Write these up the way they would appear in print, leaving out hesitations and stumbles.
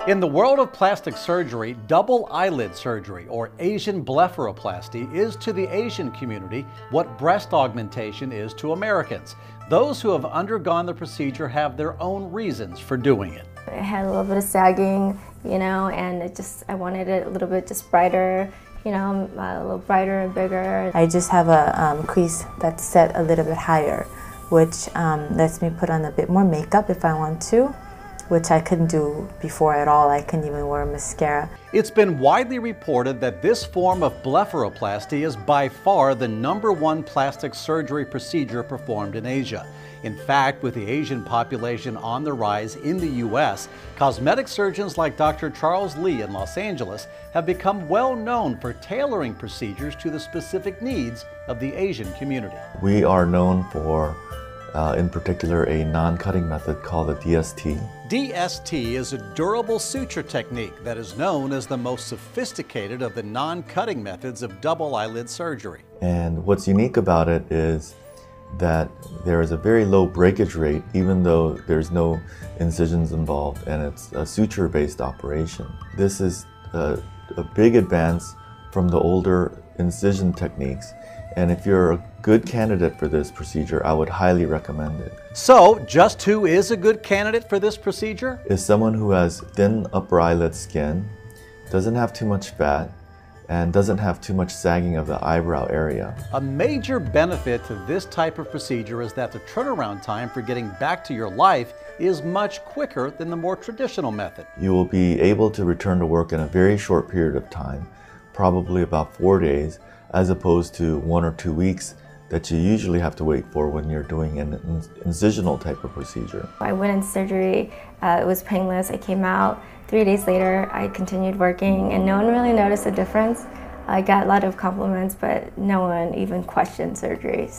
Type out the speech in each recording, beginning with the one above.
In the world of plastic surgery, double eyelid surgery, or Asian blepharoplasty, is to the Asian community what breast augmentation is to Americans. Those who have undergone the procedure have their own reasons for doing it. I had a little bit of sagging, and I wanted it a little bit just brighter, a little brighter and bigger. I just have a crease that's set a little bit higher, which lets me put on a bit more makeup if I want to, which I couldn't do before at all. I couldn't even wear mascara. It's been widely reported that this form of blepharoplasty is by far the #1 plastic surgery procedure performed in Asia. In fact, with the Asian population on the rise in the U.S., cosmetic surgeons like Dr. Charles Lee in Los Angeles have become well known for tailoring procedures to the specific needs of the Asian community. We are known for in particular, a non-cutting method called a DST. DST is a durable suture technique that is known as the most sophisticated of the non-cutting methods of double eyelid surgery. And what's unique about it is that there is a very low breakage rate, even though there's no incisions involved, and it's a suture-based operation. This is a big advance from the older incision techniques. And if you're a good candidate for this procedure, I would highly recommend it. So, just who is a good candidate for this procedure? Is someone who has thin upper eyelid skin, doesn't have too much fat, and doesn't have too much sagging of the eyebrow area. A major benefit to this type of procedure is that the turnaround time for getting back to your life is much quicker than the more traditional method. You will be able to return to work in a very short period of time, probably about 4 days, as opposed to 1 or 2 weeks that you usually have to wait for when you're doing an incisional type of procedure. I went in surgery, it was painless, I came out. 3 days later, I continued working and no one really noticed a difference. I got a lot of compliments, but no one even questioned surgery,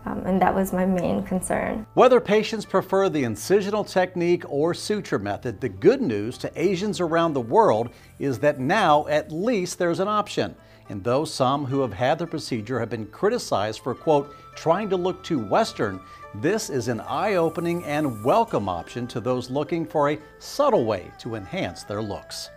and that was my main concern. Whether patients prefer the incisional technique or suture method, the good news to Asians around the world is that now at least there's an option. And though some who have had the procedure have been criticized for, quote, trying to look too Western, this is an eye-opening and welcome option to those looking for a subtle way to enhance their looks.